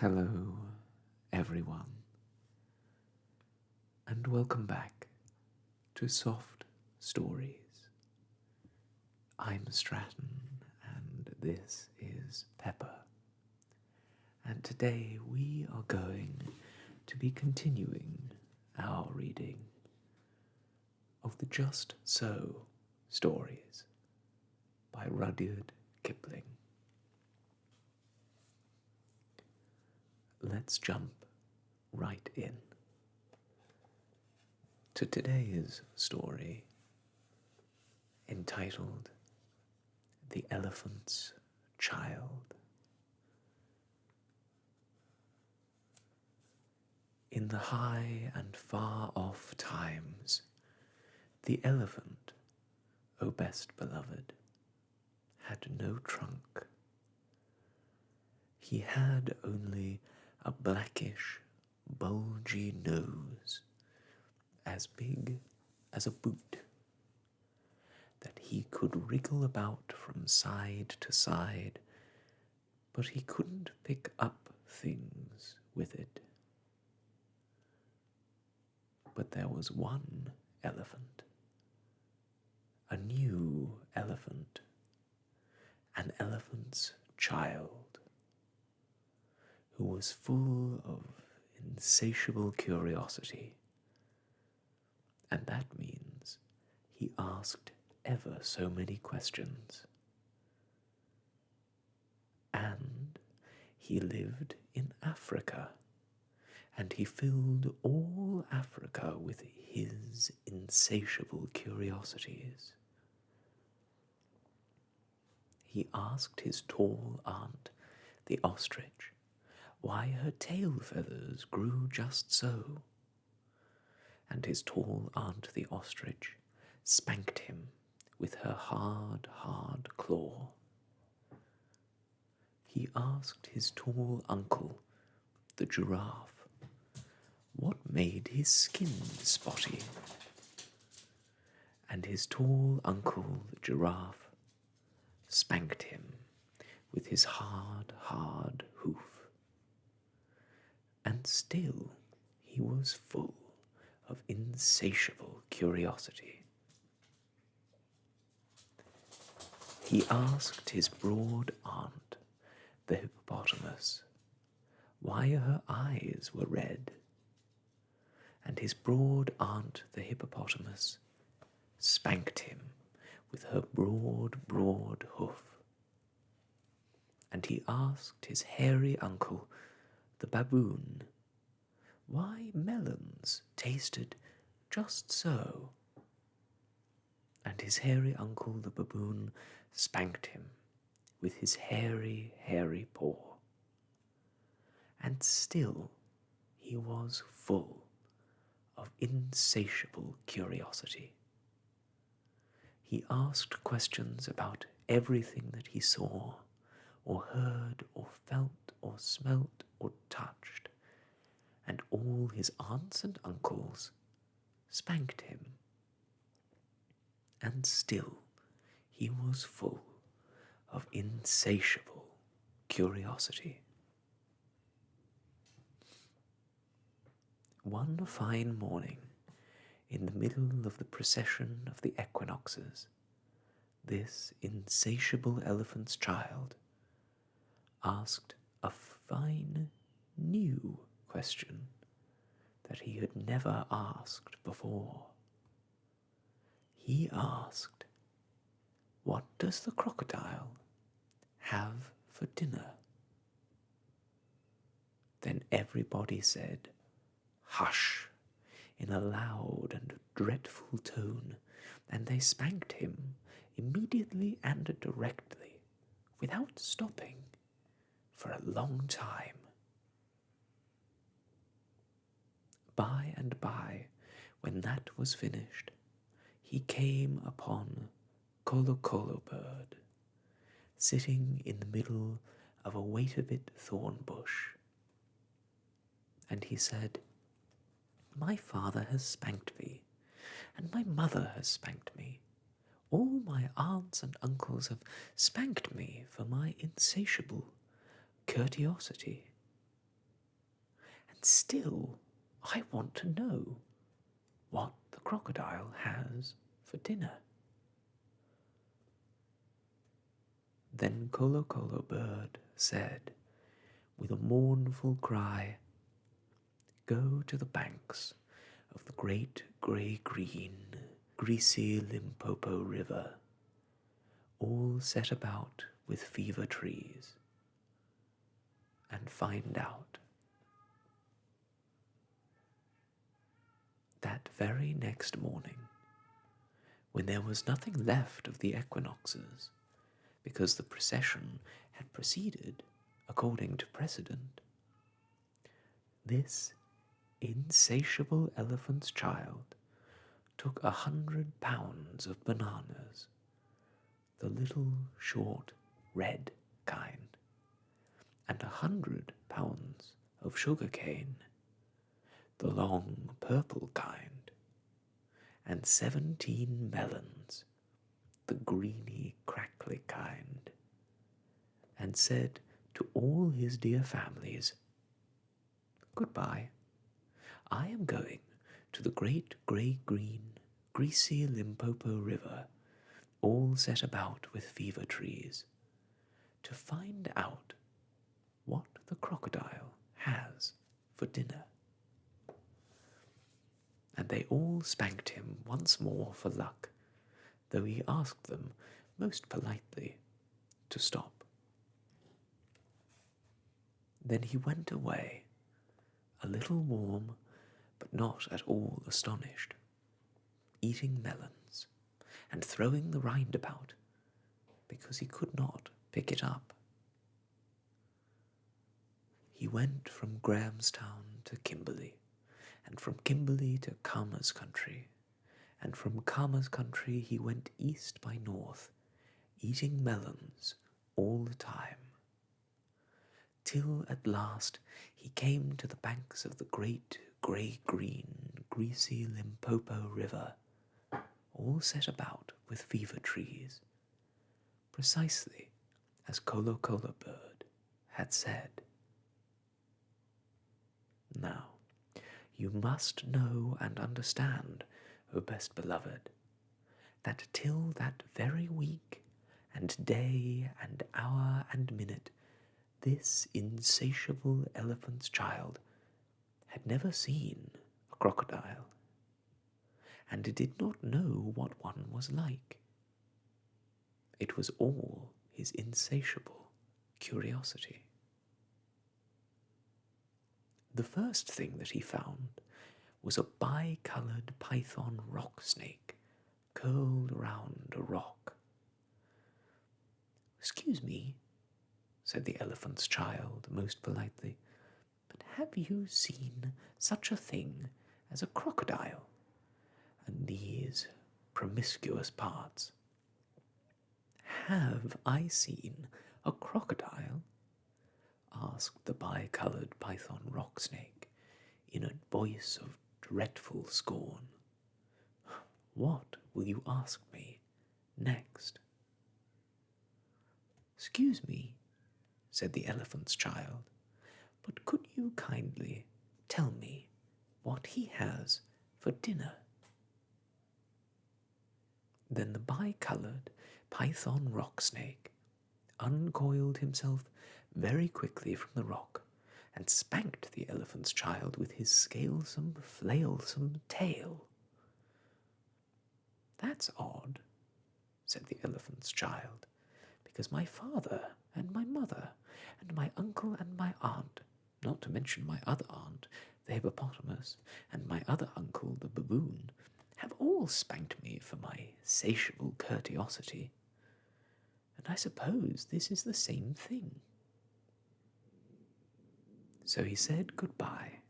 Hello, everyone, and welcome back to Soft Stories. I'm Stratton, and this is Pepper, and today we are going to be continuing our reading of the Just So stories by Rudyard Kipling. Let's jump right in to today's story entitled The Elephant's Child. In the high and far-off times, the elephant, O best beloved, had no trunk. He had only a blackish, bulgy nose, as big as a boot, that he could wriggle about from side to side, but he couldn't pick up things with it. But there was one elephant, a new elephant, an elephant's child, who was full of insatiable curiosity, and that means he asked ever so many questions. And he lived in Africa, and he filled all Africa with his insatiable curiosities. He asked his tall aunt, the ostrich, why her tail feathers grew just so, and his tall aunt, the ostrich, spanked him with her hard, hard claw. He asked his tall uncle, the giraffe, what made his skin spotty, and his tall uncle, the giraffe, spanked him with his hard, hard hoof. And still he was full of insatiable curiosity. He asked his broad aunt, the hippopotamus, why her eyes were red, and his broad aunt, the hippopotamus, spanked him with her broad, broad hoof. And he asked his hairy uncle, the baboon, why melons tasted just so, and his hairy uncle, the baboon, spanked him with his hairy, hairy paw. And still he was full of insatiable curiosity. He asked questions about everything that he saw, or heard, or felt, or smelt, or touched, and all his aunts and uncles spanked him. And still he was full of insatiable curiosity. One fine morning, in the middle of the procession of the equinoxes, this insatiable elephant's child asked a fine, new question that he had never asked before. He asked, what does the crocodile have for dinner? Then everybody said, hush, in a loud and dreadful tone, and they spanked him immediately and directly, without stopping, for a long time. By and by, when that was finished, he came upon Colo Bird, sitting in the middle of a wait-a-bit thorn bush. And he said, my father has spanked me, and my mother has spanked me. All my aunts and uncles have spanked me for my insatiable curtiosity. still, I want to know what the crocodile has for dinner. Then Colo Colo Bird said, with a mournful cry, "Go to the banks of the great grey-green, greasy Limpopo River, all set about with fever trees, and find out." That very next morning, when there was nothing left of the equinoxes, because the procession had proceeded according to precedent, this insatiable elephant's child took 100 pounds of bananas, the little short red kind, and 100 pounds of sugar cane, the long purple kind, and 17 melons, the greeny crackly kind, and said to all his dear families, "Goodbye. I am going to the great grey-green, greasy Limpopo River, all set about with fever trees, to find out what the crocodile has for dinner." And they all spanked him once more for luck, though he asked them most politely to stop. Then he went away, a little warm, but not at all astonished, eating melons, and throwing the rind about, because he could not pick it up. He went from Grahamstown to Kimberley, and from Kimberley to Khama's country, and from Khama's country he went east by north, eating melons all the time, till at last he came to the banks of the great grey-green, greasy Limpopo River, all set about with fever trees, precisely as Colo Colo Bird had said. Now, you must know and understand, O best beloved, that till that very week and day and hour and minute, this insatiable elephant's child had never seen a crocodile, and did not know what one was like. It was all his insatiable curiosity. The first thing that he found was a bi-coloured python rock snake curled round a rock. "Excuse me," said the elephant's child most politely, "but have you seen such a thing as a crocodile in these promiscuous parts?" "Have I seen a crocodile?" asked the bi-coloured python rock snake in a voice of dreadful scorn. "What will you ask me next?" "Excuse me," said the elephant's child, "but could you kindly tell me what he has for dinner?" Then the bi-coloured python rock snake uncoiled himself very quickly from the rock, and spanked the elephant's child with his scalesome, flailsome tail. "That's odd," said the elephant's child, "because my father and my mother and my uncle and my aunt, not to mention my other aunt, the hippopotamus, and my other uncle, the baboon, have all spanked me for my satiable curtiosity, and I suppose this is the same thing." So he said goodbye,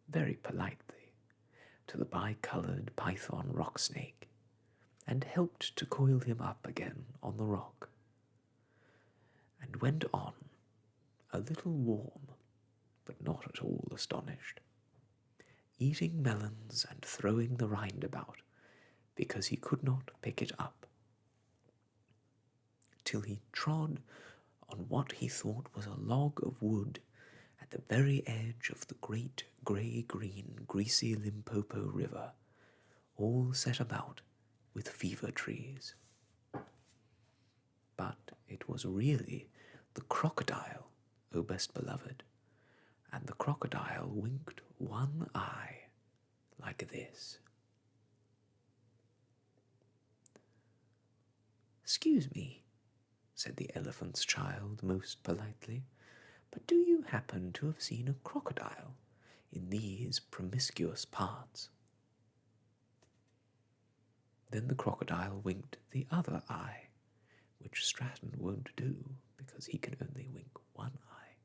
very politely, to the bi-coloured python rock snake, and helped to coil him up again on the rock, and went on, a little warm, but not at all astonished, eating melons and throwing the rind about, because he could not pick it up, till he trod on what he thought was a log of wood, at the very edge of the great grey-green, greasy Limpopo River, all set about with fever trees. But it was really the crocodile, O best beloved, and the crocodile winked one eye like this. "Excuse me," said the elephant's child most politely, "but do you happen to have seen a crocodile in these promiscuous parts?" Then the crocodile winked the other eye, which Stratton won't do because he can only wink one eye,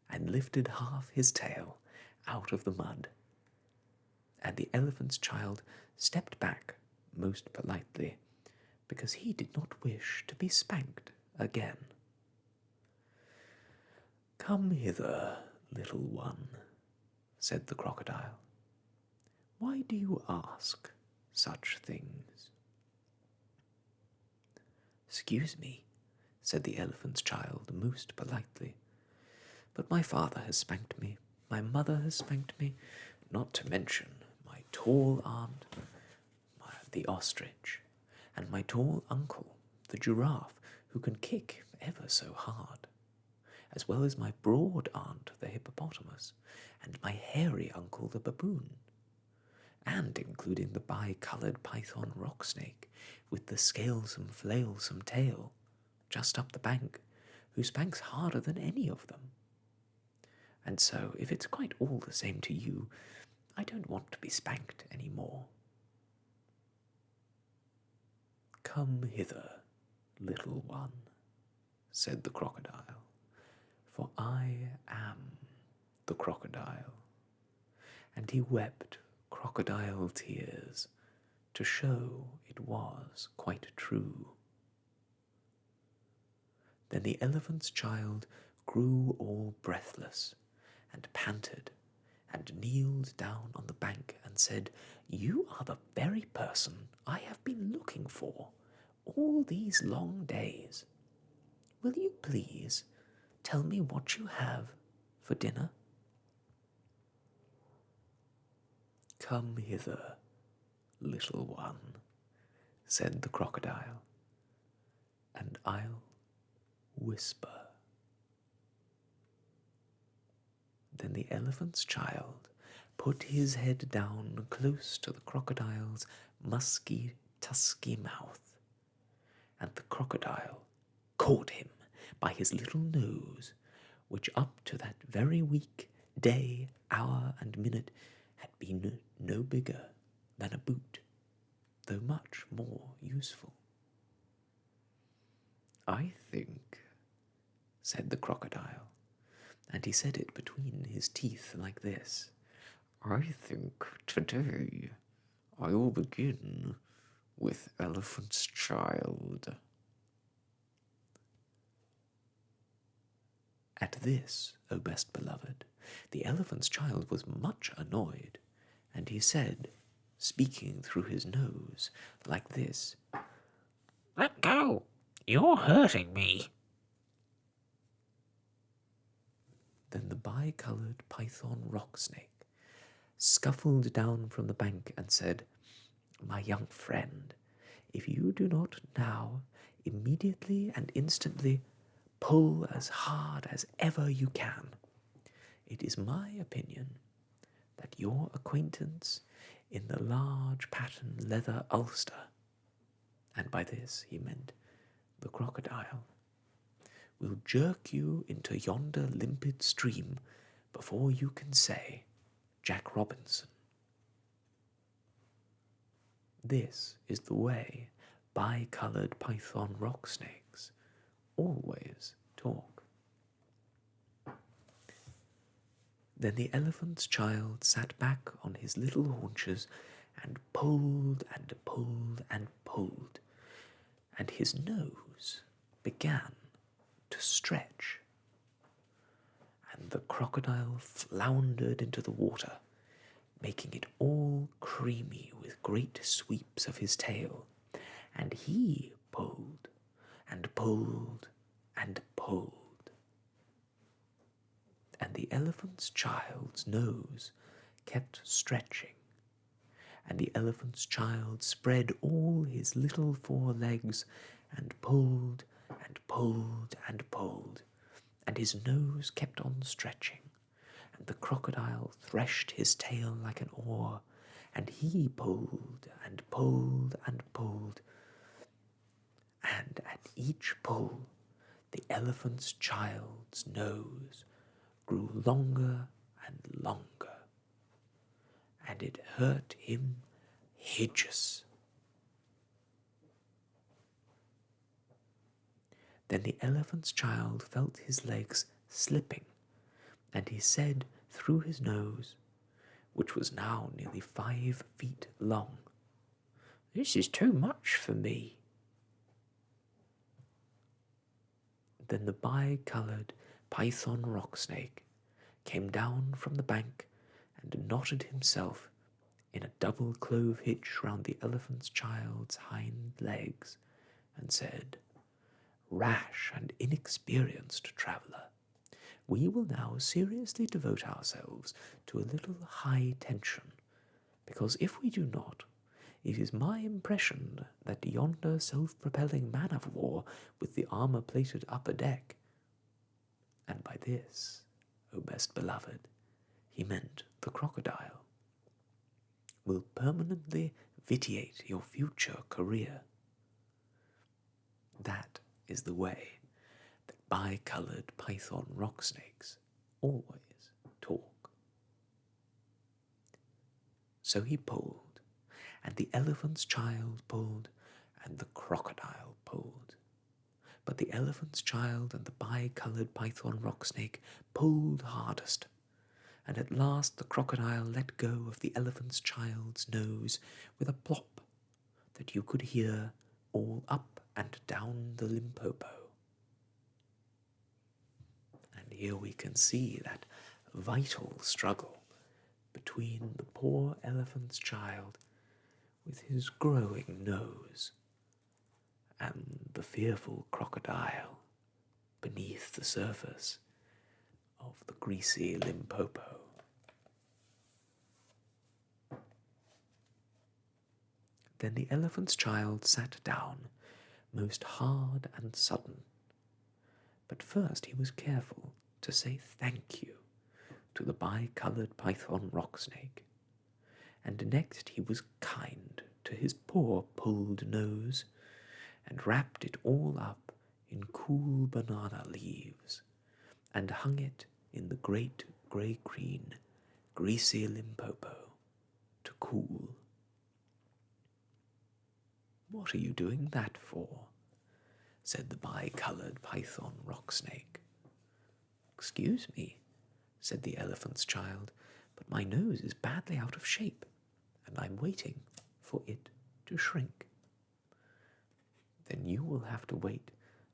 and lifted half his tail out of the mud. And the elephant's child stepped back most politely, because he did not wish to be spanked again. "Come hither, little one," said the crocodile. "Why do you ask such things?" "Excuse me," said the elephant's child most politely, "but my father has spanked me, my mother has spanked me, not to mention my tall aunt, the ostrich, and my tall uncle, the giraffe, who can kick ever so hard, as well as my broad aunt, the hippopotamus, and my hairy uncle, the baboon, and including the bi-coloured python rock snake with the scalesome, flailsome tail, just up the bank, who spanks harder than any of them. And so, if it's quite all the same to you, I don't want to be spanked any more." "Come hither, little one," said the crocodile, "for I am the crocodile." And he wept crocodile tears to show it was quite true. Then the elephant's child grew all breathless and panted and kneeled down on the bank and said, "You are the very person I have been looking for all these long days. Will you please tell me what you have for dinner?" "Come hither, little one," said the crocodile, "and I'll whisper." Then the elephant's child put his head down close to the crocodile's musky, tusky mouth, and the crocodile caught him by his little nose, which up to that very week, day, hour, and minute had been no bigger than a boot, though much more useful. "I think," said the crocodile, and he said it between his teeth like this, "I think today I will begin with elephant's child." At this, O best beloved, the elephant's child was much annoyed, and he said, speaking through his nose, like this, "Let go! You're hurting me." Then the bi-coloured python rock snake scuffled down from the bank and said, "My young friend, if you do not now, immediately and instantly, pull as hard as ever you can, it is my opinion that your acquaintance in the large pattern leather ulster," and by this he meant the crocodile, "will jerk you into yonder limpid stream before you can say Jack Robinson." This is the way bi-coloured python rock snakes always talk. Then the elephant's child sat back on his little haunches and pulled and pulled and pulled, and his nose began to stretch, and the crocodile floundered into the water, making it all creamy with great sweeps of his tail, and he pulled and pulled and pulled, the elephant's child's nose kept stretching, and the elephant's child spread all his little 4 legs and pulled and pulled and pulled, and his nose kept on stretching, and the crocodile threshed his tail like an oar, and he pulled and pulled and pulled, and at each pull the elephant's child's nose grew longer and longer, and it hurt him hideous. Then the elephant's child felt his legs slipping, and he said through his nose, which was now nearly 5 feet long, "This is too much for me." Then the bi-coloured python rock snake came down from the bank and knotted himself in a double clove hitch round the elephant's child's hind legs, and said, "Rash and inexperienced traveller, we will now seriously devote ourselves to a little high tension, because if we do not, it is my impression that yonder self-propelling man-of-war with the armour-plated upper deck," and by this, O best beloved, he meant the crocodile, "will permanently vitiate your future career." That is the way that bi-coloured python rock snakes always talk. So he pulled, and the elephant's child pulled, and the crocodile pulled. But the elephant's child and the bi-coloured python rock snake pulled hardest, and at last the crocodile let go of the elephant's child's nose with a plop that you could hear all up and down the Limpopo. And here we can see that vital struggle between the poor elephant's child with his growing nose and the fearful crocodile beneath the surface of the greasy Limpopo. Then the elephant's child sat down, most hard and sudden. But first he was careful to say thank you to the bi-coloured python rock snake, and next he was kind to his poor pulled nose, and wrapped it all up in cool banana leaves, and hung it in the great grey-green, greasy Limpopo to cool. "What are you doing that for?" said the bi-coloured python rock snake. "Excuse me," said the elephant's child, "but my nose is badly out of shape, and I'm waiting for it to shrink." "Then you will have to wait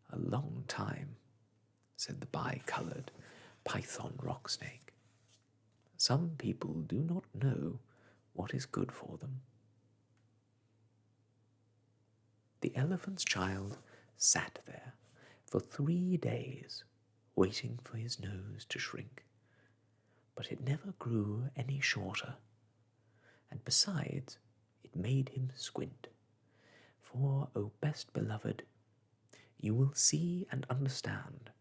a long time," said the bi-coloured python rock snake. "Some people do not know what is good for them." The elephant's child sat there for 3 days, waiting for his nose to shrink, but it never grew any shorter, and besides, it made him squint. For, O best beloved, you will see and understand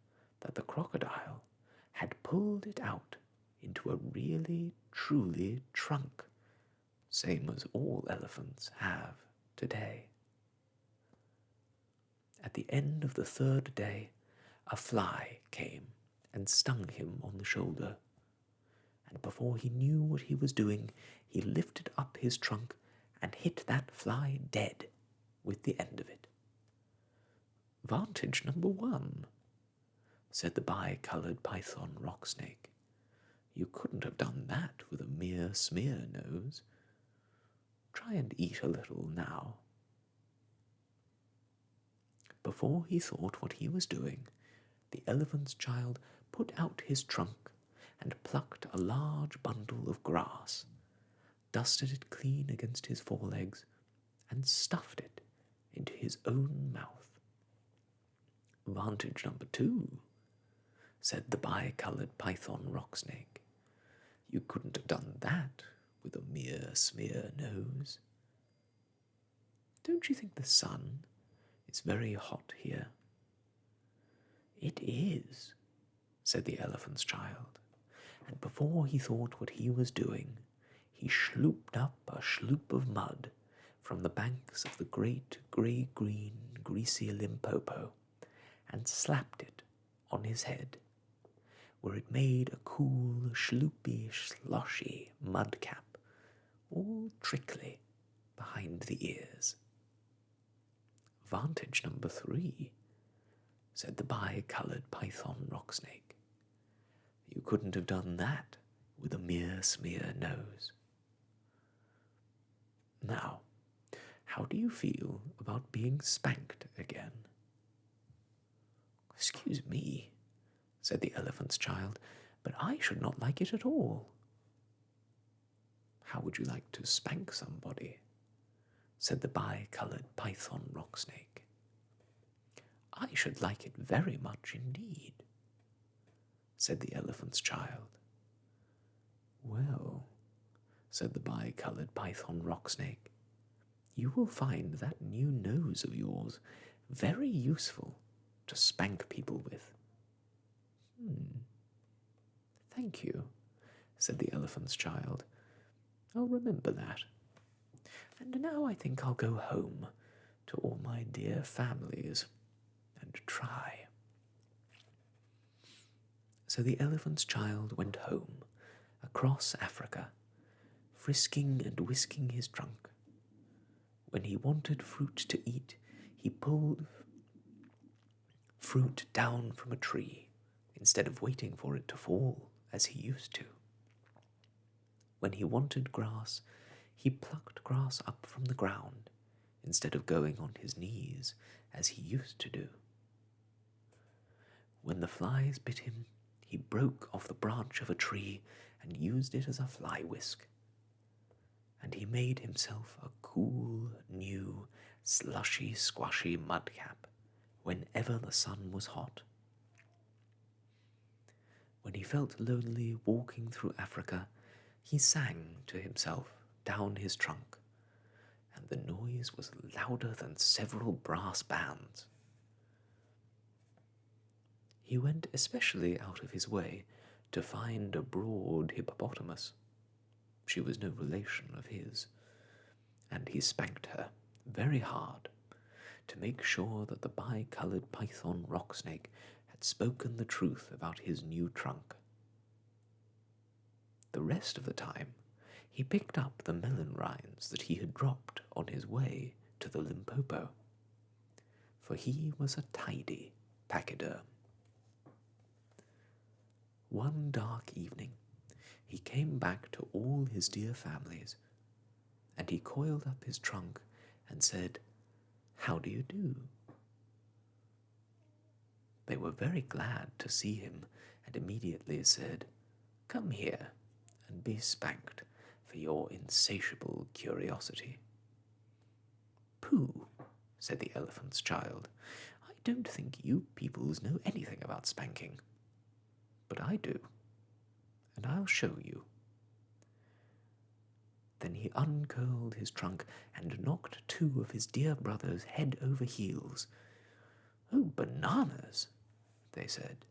that the crocodile had pulled it out into a really, truly trunk, same as all elephants have today. At the end of the 3rd day, a fly came and stung him on the shoulder, and before he knew what he was doing, he lifted up his trunk and hit that fly dead with the end of it. "Vantage number 1, said the bi-coloured python rock snake. "You couldn't have done that with a mere smear nose. Try and eat a little now." Before he thought what he was doing, the elephant's child put out his trunk and plucked a large bundle of grass, dusted it clean against his forelegs, and stuffed it into his own mouth. "Vantage number 2, said the bi-coloured python rock snake. You couldn't have done that with a mere smear nose. Don't you think the sun is very hot here? It is, said the elephant's child, and before he thought what he was doing, he slooped up a sloop of mud from the banks of the great grey-green, greasy Limpopo and slapped it on his head, where it made a cool, sloopy, sloshy mud cap, all trickly behind the ears. Vantage number 3, said the bi-coloured python rock snake. You couldn't have done that with a mere smear nose. Now, how do you feel about being spanked again? Excuse me, said the elephant's child, but I should not like it at all. How would you like to spank somebody? Said the bi-coloured python rock snake. I should like it very much indeed, said the elephant's child. Well, said the bi-coloured python rock snake, you will find that new nose of yours very useful to spank people with. Thank you, said the elephant's child. I'll remember that. And now I think I'll go home to all my dear families and try. So the elephant's child went home, across Africa, frisking and whisking his trunk. When he wanted fruit to eat, he pulled fruit down from a tree, instead of waiting for it to fall, as he used to. When he wanted grass, he plucked grass up from the ground, instead of going on his knees, as he used to do. When the flies bit him, he broke off the branch of a tree and used it as a fly whisk. And he made himself a cool, new, slushy, squashy mudcap whenever the sun was hot. When he felt lonely walking through Africa, he sang to himself down his trunk, and the noise was louder than several brass bands. He went especially out of his way to find a broad hippopotamus. She was no relation of his, and he spanked her very hard to make sure that the bi-coloured python rock snake had spoken the truth about his new trunk. The rest of the time, he picked up the melon rinds that he had dropped on his way to the Limpopo, for he was a tidy pachyderm. One dark evening, he came back to all his dear families, and he coiled up his trunk and said, "How do you do?" They were very glad to see him, and immediately said, "Come here and be spanked for your insatiable curiosity." "Pooh," said the elephant's child, "I don't think you peoples know anything about spanking. But I do, and I'll show you." Then he uncurled his trunk and knocked 2 of his dear brothers head over heels. "Oh, bananas," they said.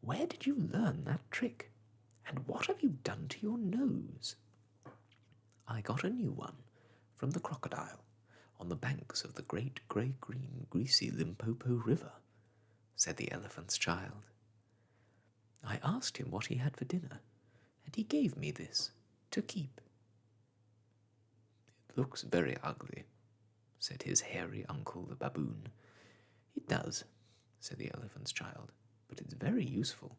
"Where did you learn that trick? And what have you done to your nose?" "I got a new one from the crocodile on the banks of the great grey-green, greasy Limpopo River," said the elephant's child. "I asked him what he had for dinner, and he gave me this to keep." "It looks very ugly," said his hairy uncle the baboon. "It does," said the elephant's child, "but it's very useful."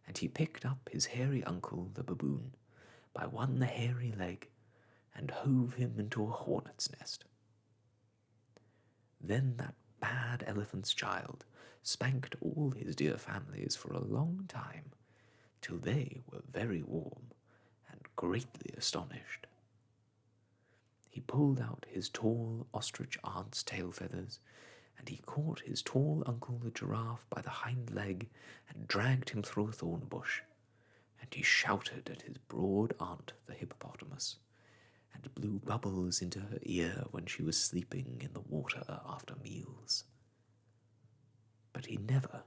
And he picked up his hairy uncle the baboon by one the hairy leg and hove him into a hornet's nest. Then that bad elephant's child spanked all his dear families for a long time, till they were very warm and greatly astonished. He pulled out his tall ostrich aunt's tail feathers and he caught his tall uncle the giraffe by the hind leg and dragged him through a thorn bush, and he shouted at his broad aunt the hippopotamus, and blew bubbles into her ear when she was sleeping in the water after meals. But he never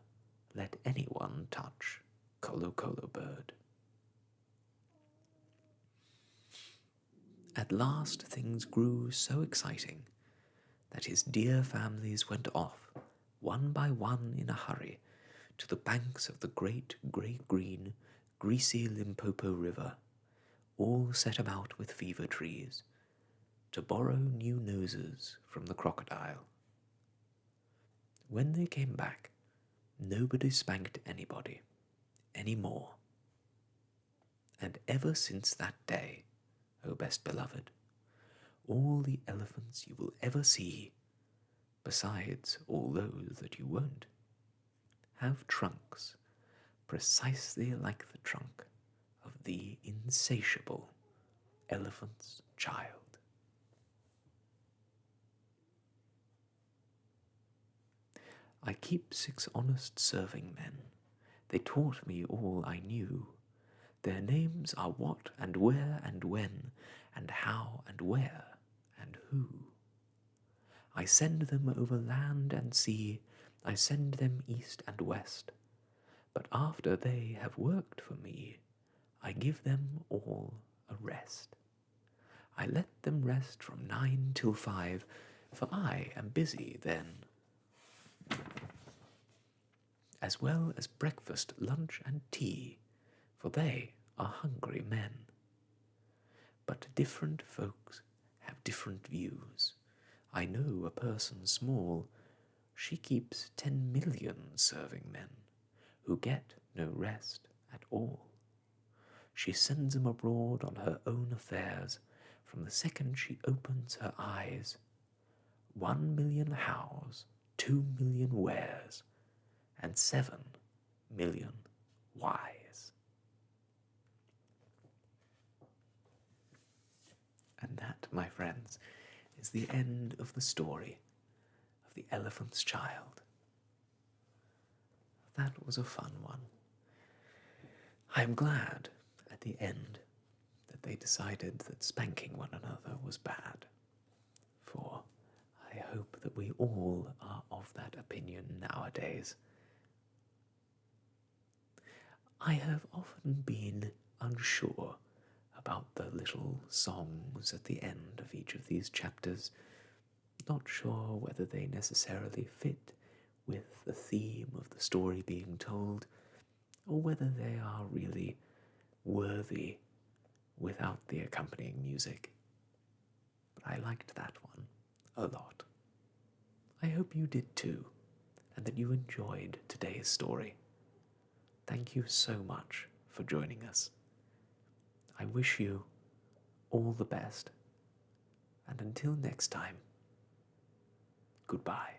let anyone touch Colo Colo Bird. At last things grew so exciting that his dear families went off, one by one in a hurry, to the banks of the great grey-green, greasy Limpopo River, all set about with fever trees, to borrow new noses from the crocodile. When they came back, nobody spanked anybody any more. And ever since that day, O best beloved, all the elephants you will ever see, besides all those that you won't, have trunks precisely like the trunk of the insatiable elephant's child. I keep 6 honest serving men. They taught me all I knew. Their names are what and where and when, and how and where and who. I send them over land and sea, I send them east and west, but after they have worked for me, I give them all a rest. I let them rest from 9 till 5, for I am busy then, as well as breakfast, lunch, and tea, for they are hungry men. But different folks have different views. I know a person small, she keeps 10 million serving men, who get no rest at all. She sends 'em abroad on her own affairs, from the second she opens her eyes. 1 million hows, 2 million wheres, and 7 million whys. And that, my friends, is the end of the story of the elephant's child. That was a fun one. I am glad at the end that they decided that spanking one another was bad, for I hope that we all are of that opinion nowadays. I have often been unsure about the little songs at the end of each of these chapters, not sure whether they necessarily fit with the theme of the story being told, or whether they are really worthy without the accompanying music. But I liked that one a lot. I hope you did too, and that you enjoyed today's story. Thank you so much for joining us. I wish you all the best, and until next time, goodbye.